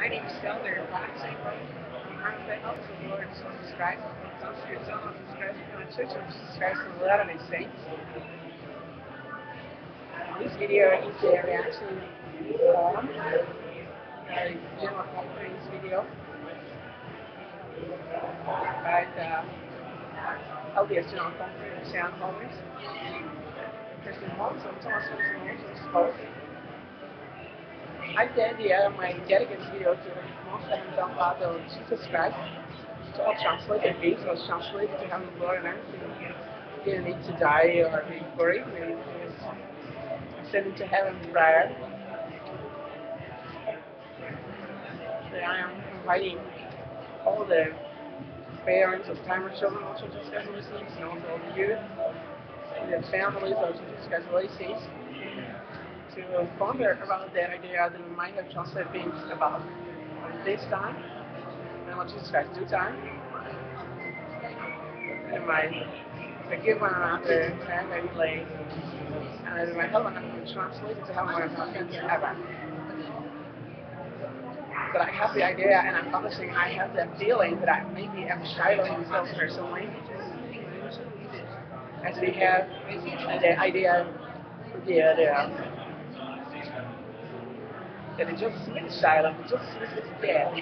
My name is Elder Baksay Ivo. I'm the elder of the Lord Jesus Christ. I'm the son of Jesus Christ from the Church of Jesus Christ of Latter-day Saints. This video is a reaction on a general conference video by the LDS General Conference Sound Holders. Christian Holmes and Thomas Christian spoke. I dedicate this video to most hands-on part of Jesus Christ. It's all translated, it was translated to heaven, glory, and everything. He didn't need to die or be buried. He was ascended to heaven prior. So I am inviting all the parents of timer children of Jesus Christ listeners and also all the youth and the families of Jesus Christ listeners to ponder about the idea that we might have translated things about this time and what Jesus Christ do time. And might forgive one another and maybe late. And in my help one another translate it to have more offense ever. But I have the idea, and I'm publishing, I have the feeling that I maybe am Shiloh himself personally. As we have the idea that it just switched Shiloh, it just switched death.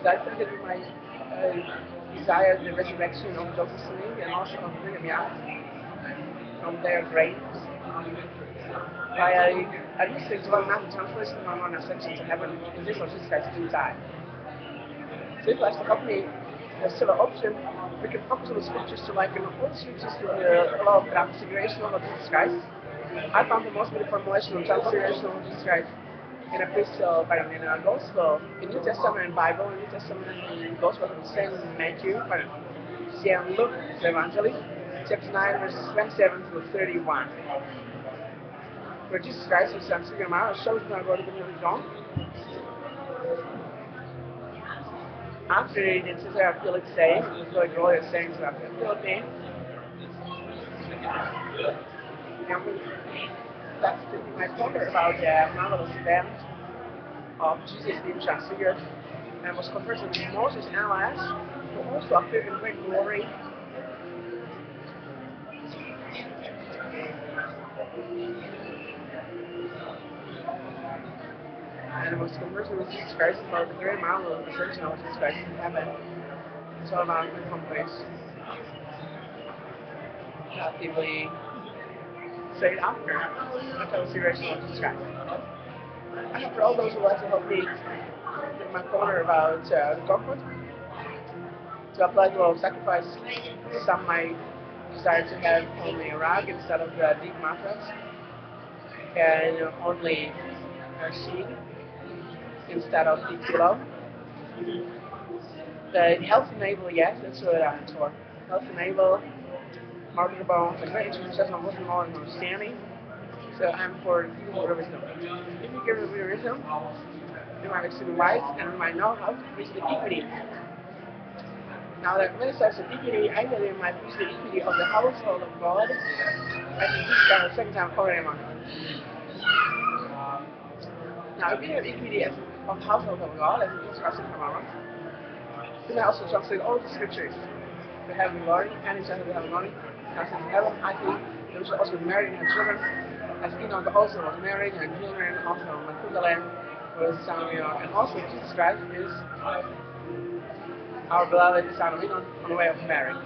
So I think that we might desire the resurrection of Joseph Smith and also of Brigham Young from their graves. I used to one man translation on one ascension to heaven, and this was just guys do die. So if I help me, there's still an option. We can focus on the scriptures to like all the scriptures to the law of transfiguration of Jesus Christ. I found the most beautiful formulation of transfiguration of Jesus Christ in epistle, in a gospel, in New Testament Bible, in New Testament in Gospel of Saint Matthew, Saint Luke, the Evangelist, chapter 9, verses 27 to 31. Where Jesus Christ is transfigured out, shows not going to be really gone. After he did Caesar Philip saying, it was really glorious saying to Philip, and that's my ponder about the marvelous event of Jesus being transfigured and was conversed with Moses and Elias, who also appeared in great glory. And it was conversing with Jesus Christ about the great marvel of the ascension of Jesus Christ in heaven. It's all about the complex. Actively say after the consideration of Jesus Christ. And for all those who like to help me in my corner about the comfort, to apply to our sacrifice, some might desire to have only a rag instead of the deep mattress, and only a sheet instead of the pillow. The health enable, yes, that's what I'm for. Health enable, market bones, and great introduction of wisdom and understanding. So I'm for giving you wisdom. If you give me wisdom, you might receive wise and you might know how to reach the equity. Now there are many types of equity. I know they might reach the equity of the household of God. I think this is the second time already among them. Now if you have equity of the household of God, as we discussed in tomorrow, you may also translate all the scriptures to heaven glory, and each other to heaven glory. Translate to heaven, I think they should also be married and have children. As Enoch also was married and children, also Methuselah was Samuel, and also Jesus Christ is our beloved son of Enoch on the way of marriage.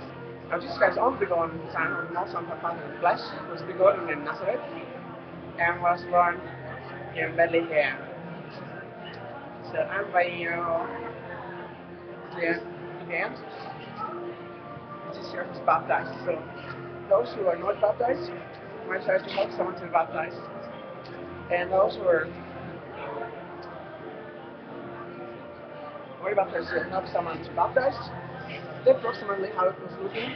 Now Jesus Christ, only begotten son of the most son of the flesh, was begotten in Nazareth and was born in Bethlehem. So I'm inviting you to the event. Jesus here was baptized. So those who are not baptized might try to help someone to be baptized. And those who are worried about this to help someone to be baptized, that's approximately how it was looking.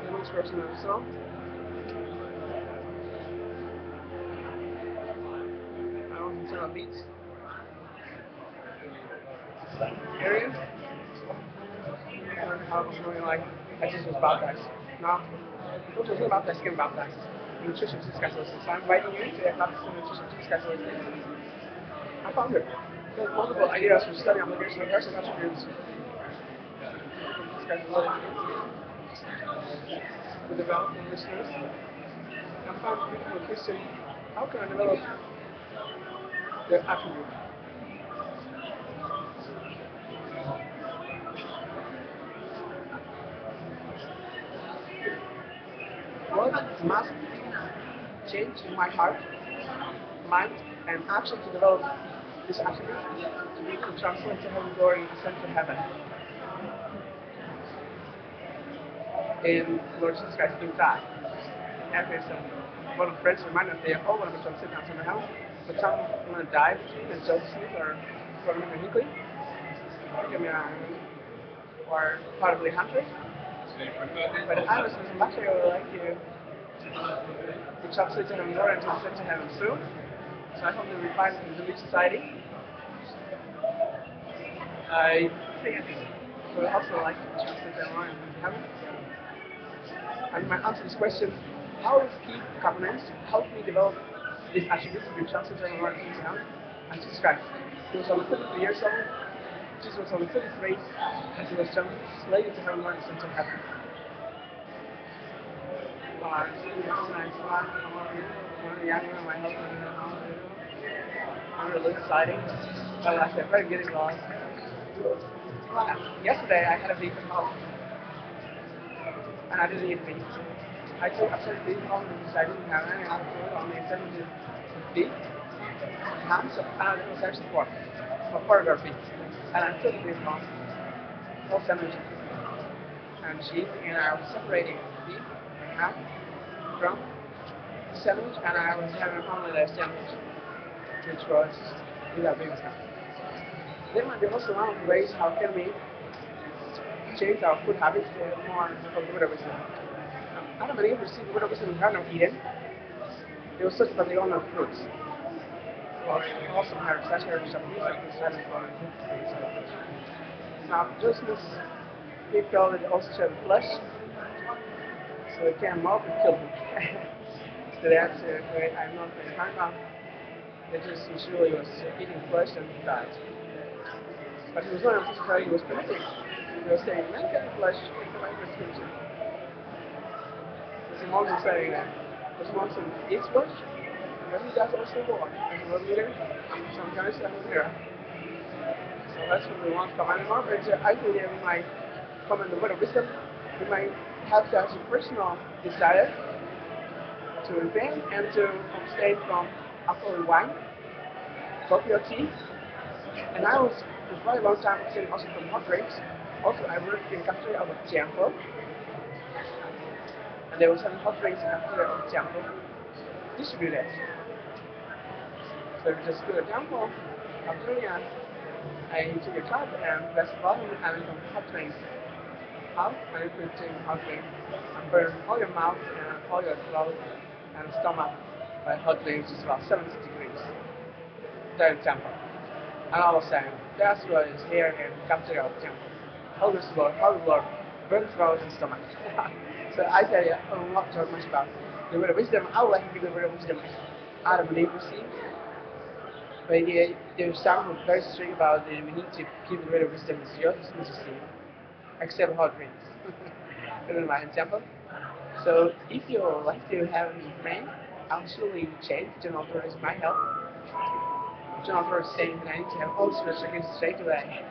The next person in the song. I don't turn on beats. Area. How it was going like I just was baptized. Now, those who are baptized get baptized. In the Church of Jesus Christ. So I'm inviting you to have the Church of Jesus Christ. I found her. There's multiple ideas for study application of person attributes. Discuss the development listeners. And found beautiful question, how can I develop their attribute? What must change in my heart, mind, and action to develop this attribute to be able to translate to heaven glory and ascend to heaven? In Lord Jesus Christ through God. After some one of the friends reminded us they all want to be sitting outside the house, but some want to die between and don't sleep or going to be or probably hunter. But I was in Baksay Ivo like you. We translate to heaven more and translate to heaven soon. So I hope that we find in the Relief Society. I think I would also like to translate them more into heaven. And my answer to this question, how will keep covenants help me develop these attributes to be translated more into heaven and Jesus Christ? He was only 33 years old. Jesus was only 33, and he was translated to heaven more and into heaven. I'm really exciting. But like I said, very getting lost. Yesterday I had a vegan home, and I didn't eat meat. I took upset beef home because I didn't have any other food on the incentive of beef, ham, so it was actually pork, or burger beef. And I took beef home, whole sandwich, and cheese, and I was separating beef and ham from the sandwich, and I was having only the sandwich, which was without beef ham. There might be also one of the ways how can we change our food habits to have more of the word of wisdom. Adam and Eve received the word of wisdom in the Garden of Eden. They were searching for the own of fruits. Well, also had such a rich of music and silent for now, just as he felt it also shed flesh, so they came up and killed him. So they answered, I'm not very hungry. They just surely was eating flesh and he died. But he was not anticipating, he was predicting. They were saying, man can eat flesh, take the life of scripture. So Moses is saying that this Moses eats flesh, and he does also walk. And the world leader, some kind of stuff here. So that's what we want to command more. But I think that we might command the word of wisdom. We might have to have a personal desire to repent and to abstain from alcohol and wine, coffee or tea. And I was for quite a long time abstaining also from hot drinks. Also, I worked in the cafeteria of Lawful, and there was some hot drinks in the cafeteria of Lawful distributed. So we just go to Lawful cafeteria. I took a cup and pressed the button and some hot drinks out, and you could take hot drink and burn all your mouth and all your throat and stomach by hot drinks is about 70 degrees. There in Lawful. And I was saying, that's what is here in the cafeteria of Lawful. How the Lord, burn throat and stomach. So I said, I will not talk much about the word of wisdom. I would like to give the word of wisdom Adam and Eve received. But there's some who are very strict about that we need to keep the word of wisdom as yours to receive, except hot drinks. This is my example. So if you would like to have a friend, I'll surely change. General Authority is my help. General Authority is saying that I need to have all spiritual gifts straight away.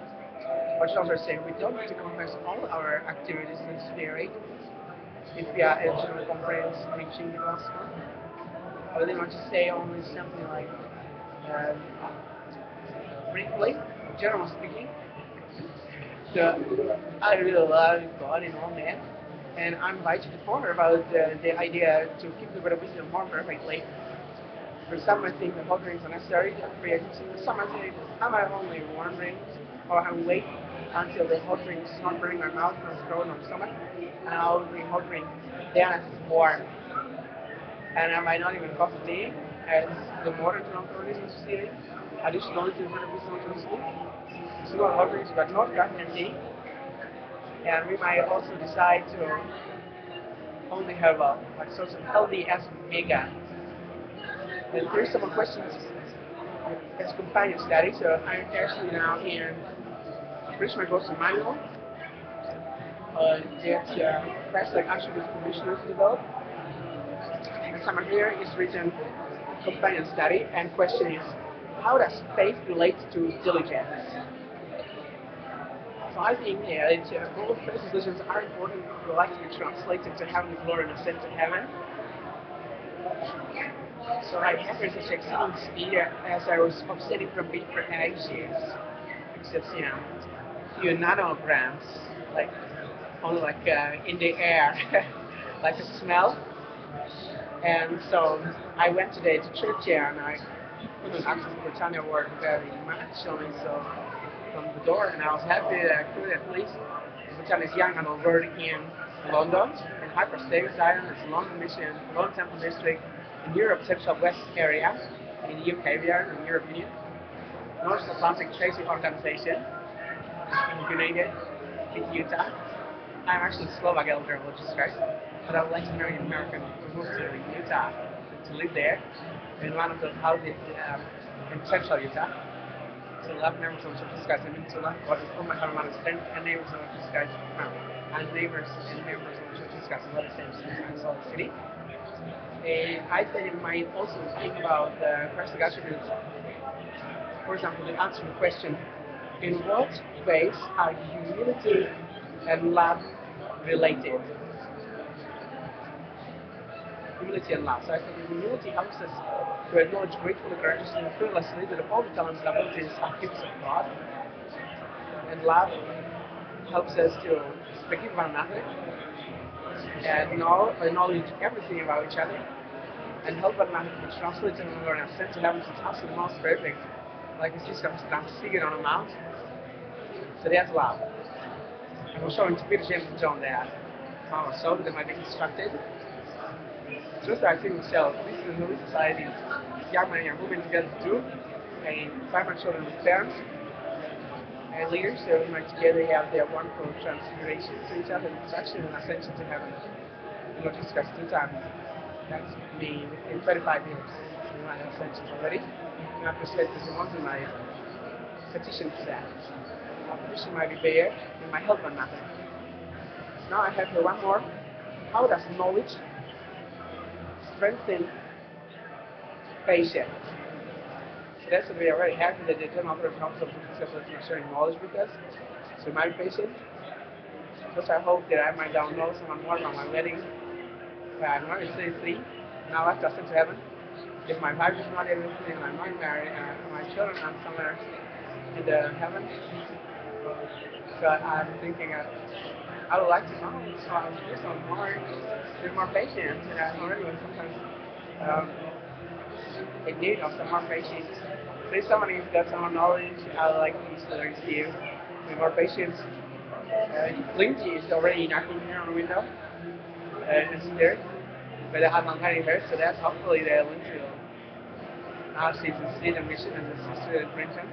Or General Authority is saying we don't need to confess all our activities in the spirit if we are at a general conference preaching the gospel. Or they want to say only something like briefly, generally speaking. So I really love God in all men, and I invite you to ponder about the idea to keep the word of wisdom more perfectly. For some I think the hot drinks are necessary for agency. For some I think I might only warm drinks, or I wait until the hot drinks not burning my mouth, my throat, or stomach, and I'll drink hot drink. Then it's warm. And I might not even coffee tea, as the modern authorities is proceeding. Additionally to the word of wisdom to the school. It's not hot drinks, but not coffee and tea. And we might also decide to only have like sort of healthy as vegan. And here's some questions It's a companion study, so I'm actually now in pretty much what's the manual that President actually commissioners developed. And somewhere here is written companion study, and question is, how does faith relate to diligence? So I think both translations are important. We like to be translated to heavenly glory and ascend to heaven. So I have such excellent speed as I was obsessing from beat for ages. It's just, few nanograms, like only like in the air, like a smell. And so I went today to church here, and I couldn't access Britannia work very much on it, so from the door, and I was happy that I could at least. Britannia's young and over in London, in Hyperstatus Island, it's London Mission, London Temple District, in Europe, Central West area, in the UK, we are in the European North Atlantic Treaty Organization, United in Utah. I'm actually Slovak elder, which is great, but I would like to marry an American who moved to Utah to live there in one of those houses in Central Utah. To love members of Jesus Christ, I mean to love God with all my heart, mind, and strength, and neighbors of Jesus Christ, and neighbors and members of Jesus Christ, and let us stand in Salt Lake City. And I think you might also think about the Christic attributes. For example, the answer to the question, in what ways are humility and love related? Humility and love. So I think humility helps us to acknowledge gratefully, courageously, and fearlessly that all the talents and abilities are gifts of God. And love helps us to forgive one another and acknowledge everything about each other and help one another to be translated and learn and sent to heaven to us the most perfect, like we see some transfigured on a mount. So that's love. And we're showing to Peter, James, and John that our soul that might be instructed. Just I think myself, this is a new society, young men and young women together too, and family children with parents and leaders, so we might together have their wonderful transfiguration to each other, instruction and ascension to heaven. You know, Jesus Christ 2 times. That's me in 35 years. In my ascension already. And I've just said this once in my petition to that. My petition might be there, it might help one another. Now I have here one more. How does knowledge strengthen patience? So that's what we are very happy that the general author of helps us with sharing knowledge with us. So my patient. Just I hope that I might now know someone more about my wedding. I'm married 33. Now after I sent to heaven. If my wife is not able to, and I'm not married, and my children are somewhere in the heaven. So I'm thinking I would like to know some more, be more patient. Already sometimes in need of some more patience. So if someone has got some more knowledge, I would like to receive with more patience. Lindsey is already knocking here on the window. It's there. But I have not had her, so that's hopefully that Lindsey will. Now she's in Sweden mission as a sister at Brinton.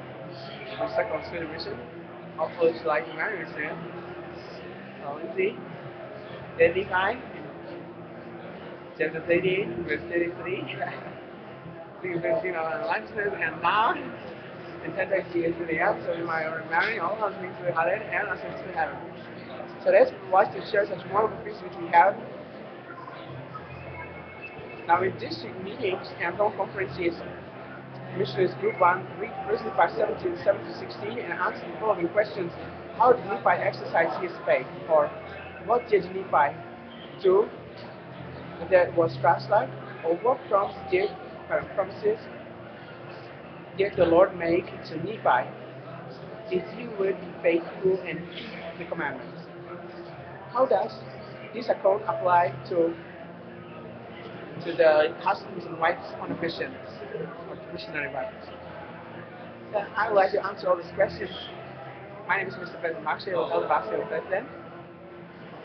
She's stuck on Sweden mission. Hopefully she'll like to marry me soon. So Lindsey, then Nephi, chapter 38, verse 33. Things on lunches and now, and 10 days to get to the end, so we might marry all those things we had and our sisters to heaven. So that's what to share such wonderful things which we have. Now in district meetings and home conferences, missionaries group 1 read verses 17, 16 and answer the following questions. How did Nephi exercise his faith? Or what did Nephi do that was Christ-like? Or what promises did the Lord make to Nephi if he would be faithful and keep the commandments? How does this account apply to the husbands and wives on a mission or to missionary wives? I would like to answer all these questions. My name is Mr. President Baksay Ivo, Elder Baksay Ivo President,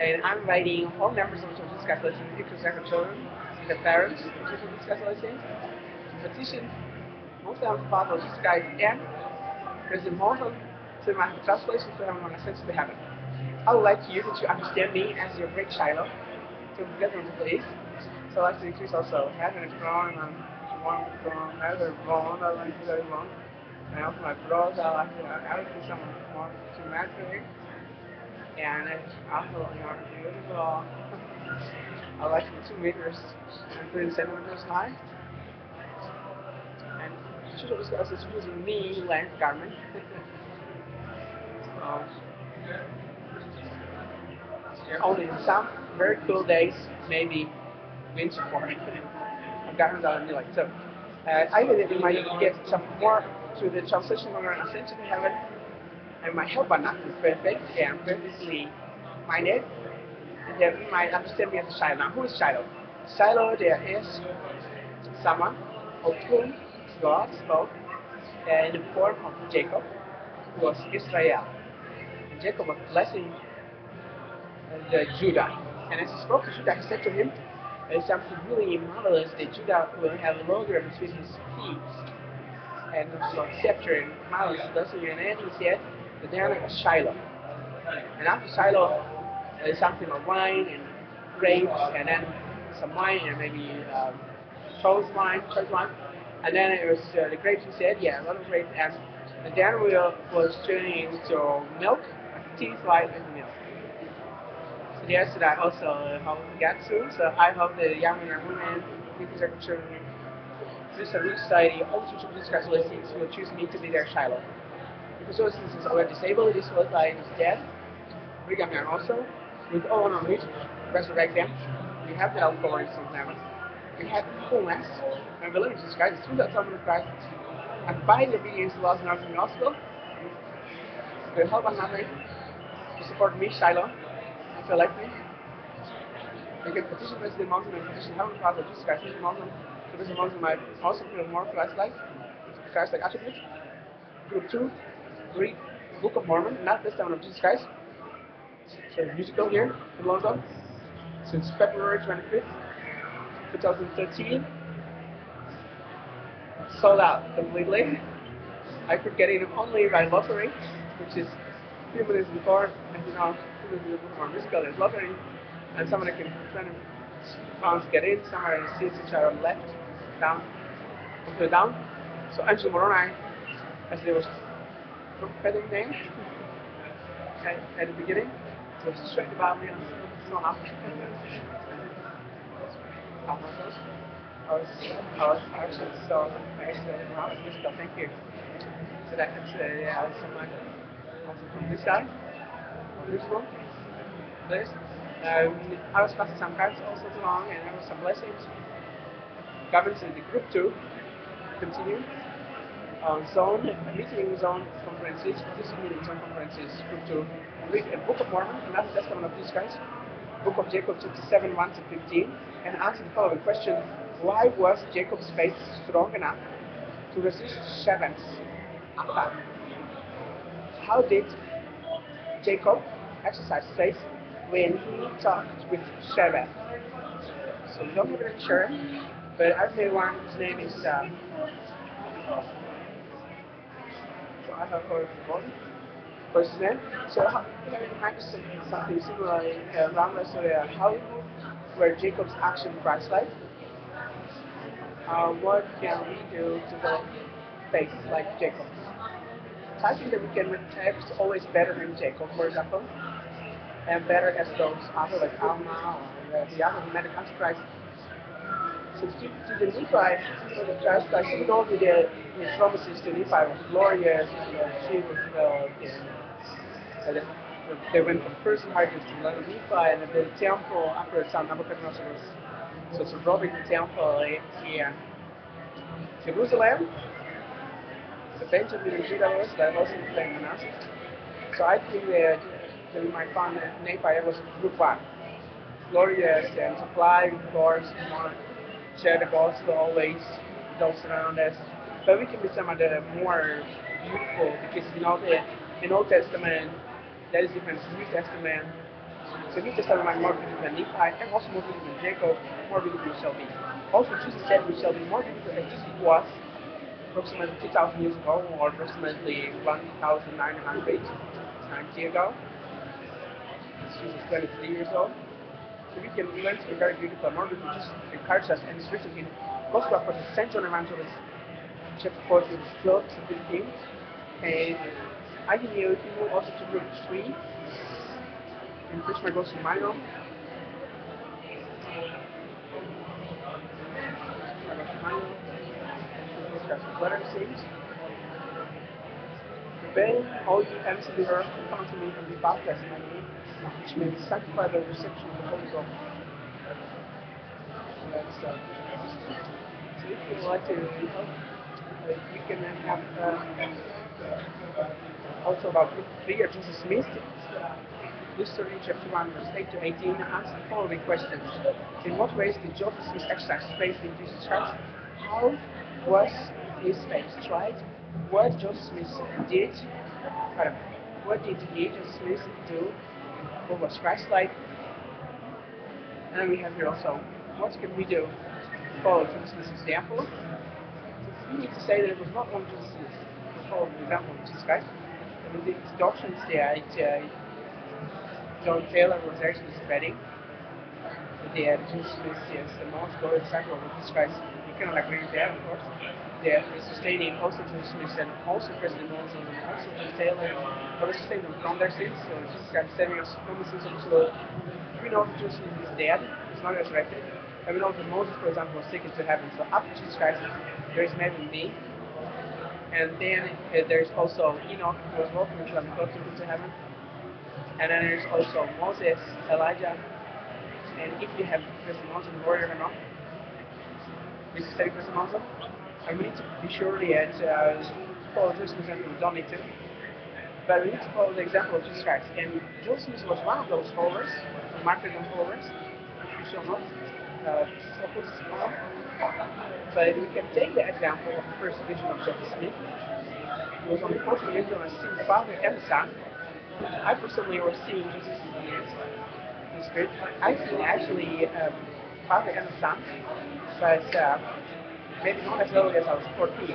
and I'm inviting all members of the Church of Catholic including their children, the parents of the Church of Catholic, to petition most of the Father of Jesus Christ and President Morton to my translation to heaven when I send to heaven. I would like you to understand me as your great Shiloh to get them to the east. So I'd like to increase also heaven and throne and one from either wrong, I like it very wrong. And also my bros, I like some more symmetric. And it's also, beautiful. I like it 2 meters and 30 centimeters high. And Scriptural is using knee length garment. um, Only in some very cool days, maybe winter for it. I've gotten that on like so. I think that it might get some more to the transition from ascension to heaven. And my help are not perfect and perfectly minded. And then we might understand me as a Shiloh. Now, who is Shiloh? Shiloh, there is someone of whom God spoke in the form of Jacob, who was Israel. And Jacob was blessing Judah. And as he spoke to Judah, he said to him, something really marvelous that Judah will have a longer between his feet and also scepter and marvelous blessing. And then he said, that they are like a Shiloh. And after Shiloh, there's something of wine and grapes, and then some wine and maybe choice wine. And then it was the grapes, he said, yeah, a lot of grapes. And then we was turning into milk, teeth white and milk. So yes, that I also hope to get to. So I hope the young men and women, people that children, this society, all the churches Christ listings will choose me to be their Shiloh. Because those instances are disabled, this was like is dead. Brigham Young also, with all on which resurrect them. We have the authority from them. We have fullness and believe in Jesus Christ through that suffering of Christ. And by the obedience to laws and the gospel, will help one another to support me, Shiloh, if you elect me. You can petition President Mountain and petition Heavenly Father Jesus Christ, President Mountain, so President Mountain might also feel more Christ-like, Christ-like attributes. Group 2, read Book of Mormon, not Testament of Jesus Christ. So musical here in London since February 25th, 2013. Sold out completely. I could get in only by lottery, which is a few minutes before, and few minutes before musical is lottery, and somebody can £20 get in, somewhere in the seats which are on the left, down, completely down. So Angelo Moroni, as they was prophetic name at the beginning, was straight about me, and it's not happening. I was actually so musical, thank you. So that's someone also from this side, from this room, this. I was passing some cards also along, and there were some blessings. Governs in the group 2, continue. Meeting zone conferences, meeting zone conferences, group 2. Read a Book of Mormon, not the Testament of Jesus Christ. Book of Jacob, chapter 7, 1 to 15, and answer the following question: why was Jacob's faith strong enough to resist Shecem's attack? How did Jacob exercise faith when he talked with Shecem? So we don't have it sure, but I know one whose name is so I have heard one. First name. So might be something similar around us. How were Jacob's action Christ-like? What can we do to develop faith like Jacob? So I think that we can act always better than Jacob, for example, and better as those other like Alma or the other who met the Antichrist. So to the Nephi, the Christ, even though his promises to Nephi was glorious, she was they went from first harvest to land of Nephi, and the temple after the son Nebuchadnezzar was robbing the temple in Jerusalem. The Benjamin and Judah was that wasn't the same Manasseh. So I think that we might find that Nephi was group 1, glorious and supplying course, share the gospel always, those around us. But we can be some of the more beautiful because in Old Testament that is different from New Testament. So New Testament might be more beautiful than Nephi, and also more beautiful than Jacob, more beautiful we shall be. Also Jesus said we shall be more beautiful than Jesus was approximately 2,000 years ago, or approximately 1,990 ago. Jesus is 23 years old. So we can learn to be very beautiful, more beautiful, just encourage us, and it's written in Gospel according to St. John Evangelist, chapter 14, verse 12 to 15. And I can you move also to group 3 in which my Gospel manual. Letter says, "Obey all you ends of the earth and come to me and be baptized in my name, which means sanctify the reception of the Holy Ghost." So if you would like to help, you can then have also about group 3 of Jesus Smith. History, chapter 1, verse 8 to 18, answer the following questions. In what ways did Joseph Smith exercise faith in Jesus Christ? How was his faith tried? What Joseph Smith did? What did Joseph Smith do? What was Christ like? And we have here also, what can we do to follow Jesus Smith's example? We need to say that it was not one Jesus Smith who followed the example of Jesus Christ. And the doctrines that John Taylor was actually spreading, that Jesus Smith is the most glorious disciple of Jesus Christ. You cannot agree with that, of course. They are sustaining also Jesus Smith and also President Lindsey and also John Taylor, but they sustain them from their sins. So Jesus Christ is saving us from the sins of this world. We know that Jesus Smith is dead, he's not resurrected. And we know that Moses, for example, was taken to heaven. So after Jesus Christ, there is maybe me. And then there's also Enoch, who was walking with God and got to heaven. And then there's also Moses, Elijah, and if you have Christian Moses and warrior or not, we study Christian Moses. And we need to be sure that follow Jesus' example. We don't need to, but we need to follow the example of Jesus Christ. And Joseph was one of those followers, martyrdom followers. We shall not focus on. But we can take the example of the first vision of Joseph Smith. It was on the course of Israel and seeing the Father and the Son. I personally was seeing Jesus in the Spirit. I see actually Father and the Son, but maybe not as early as I was 14.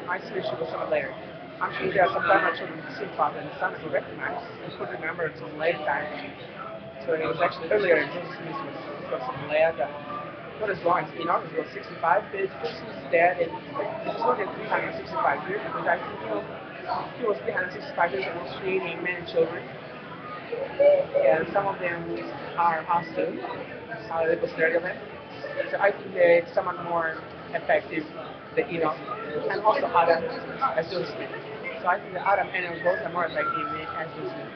My spiritual was somewhat later. I'm sure there are some time my children who see Father and the Son who recognize. I couldn't remember until later time. So it was actually earlier in Jesus Smith was some later. Not as long as Enoch, it was 65, but Jesus is dead, and it was not in 365 years, because I think he was 365 years and was creating many children. And some of them are us too, it was 30 of them. So I think that it's somewhat more effective than Enoch, and also Adam as Joseph Smith. So I think that Adam and Enoch both are more effective as Joseph Smith.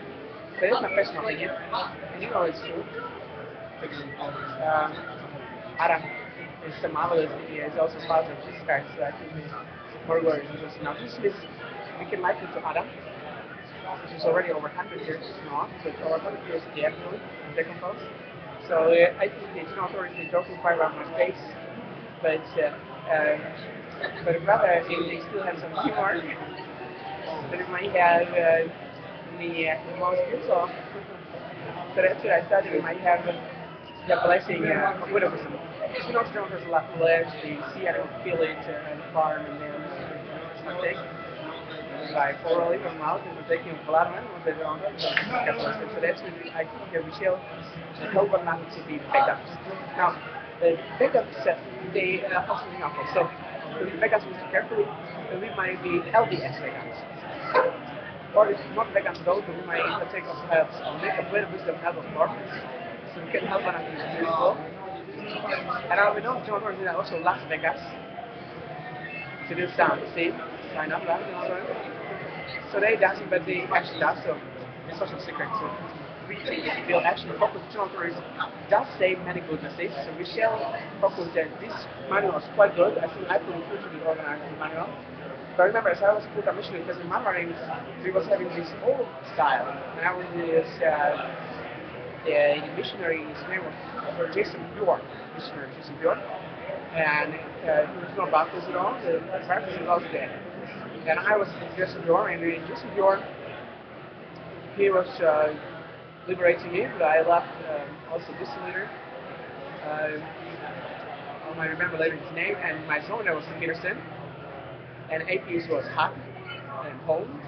But it's my personal opinion, and you know it's true. Adam is the marvelous, he is also father of Jesus Christ, so I think he's more glorious than Joseph. Now Jesus Smith, we can liken to Adam, which is already over 100 years now, but over 100 years dead really, decomposed. So I think the general authorities are joking quite about my face, but rather they still have some humor that it might have the most beautiful. So that's what I thought that we might have the blessing of widowism. Because we know John has a lot of flesh, the see, I don't feel it on the farm, and then something. Like orally from mouth and we're taking blood man was it wrong? So that's what I think we shall help one not to be backups. Now the backups they also okay, so the backups we carefully we might be LDS backups. Or if not backups at all, but we might take of make a bit of wisdom help of orphans. So we can help one another as well. And we know John Horton also Las Vegas to do sound, see? Sign up that, you know. So they dancing, but they actually dance, so it's also a secret. So we will actually focus on does say many goodnesses. So we shall focus that this manual is quite good. I think I could hugely organize the manual. But remember, as I was a full-time missionary, because in my marine, we was having this old style, and I was this the missionary, his name was Jason Bjorn, missionary Jason Bjorn, and he was not Baptist at all. The Baptist was dead. And I was Jason Bjorn, and Jason Bjorn, he was liberating me, but I left also this leader. I remember later his name, and my zone was Peterson, and APs was Huck and Holmes,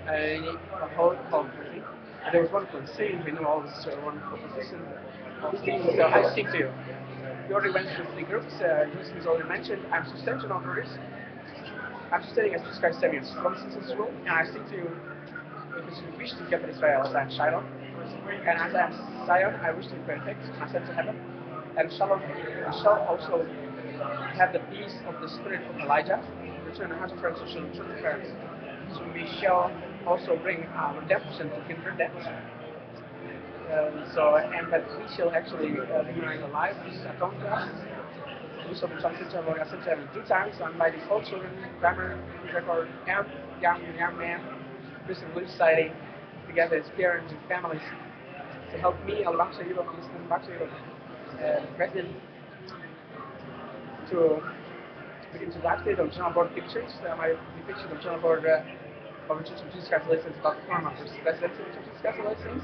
and Holmes, I think. And there was one from Sing, we know all this wonderful position of things, so I stick to you. We already went through 3 groups. Just as already mentioned, I'm substantial on this. I'm studying as Jesus Christ Savior from Census Rule, and I seek to, because we wish to get Israel as I am Shiloh, and as I am Zion, I wish to be perfect, my sense of heaven, and shall also have the peace of the spirit of Elijah, return the heart of friends, shall return to parents. So we shall also bring redemption to kindred debts. And that we shall actually be united alive, atone to us. We shall be translated to our sent in 2 times, and by default children, grammar, record, young man, Christian Relief Society, together as parents and families, to help me, Baksay Ivo, Baksay Ivo, President, to begin to backstage on channel board pictures. My pictures on channel board of the Church of Jesus Christ Lessons about the form of the presidency of the Church of Jesus Christ Lessons.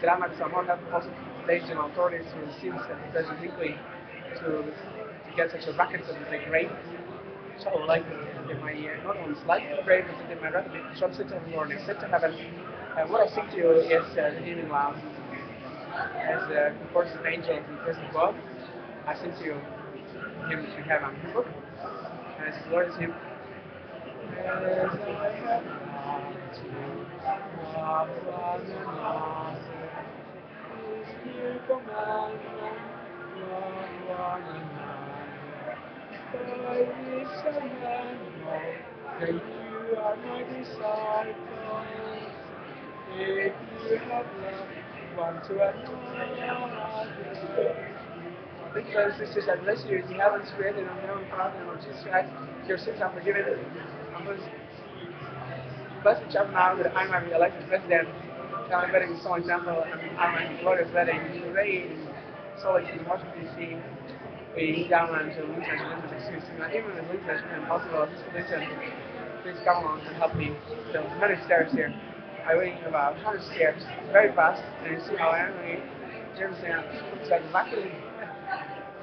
Grama que someone have also stage and authorities to receive President Hinckley to get such a racket that is a great. So I would like to get my not only slightly brave, but to get my rather big short sit every morning, sit to heaven. And what I seek to is the evening lounge as of course an angel in the presence of God. I seek to him to have on his book. As the Lord is him. As I have loved you, love one another. Is your commandment, love one another. By this commandment, that you are my disciples, if you have loved one to another. Thank you, brothers and sisters. I bless you as you have in spirit and unknown Father and Lord Jesus Christ. Your sins are forgiven. I'm blessed the chapter now that I might be elected president. I'm betting a small example. I might be glorious betting today in Salt Lake City, Washington, D.C. We down to Lutheran even with Lutheran and also Brinton. Please come along and help me. There's many stairs here. I went about 100 stairs very fast, and you see how I am. James saying, it's like luckily.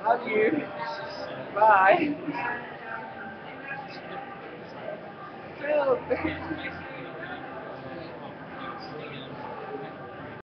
Love you. Bye. Help.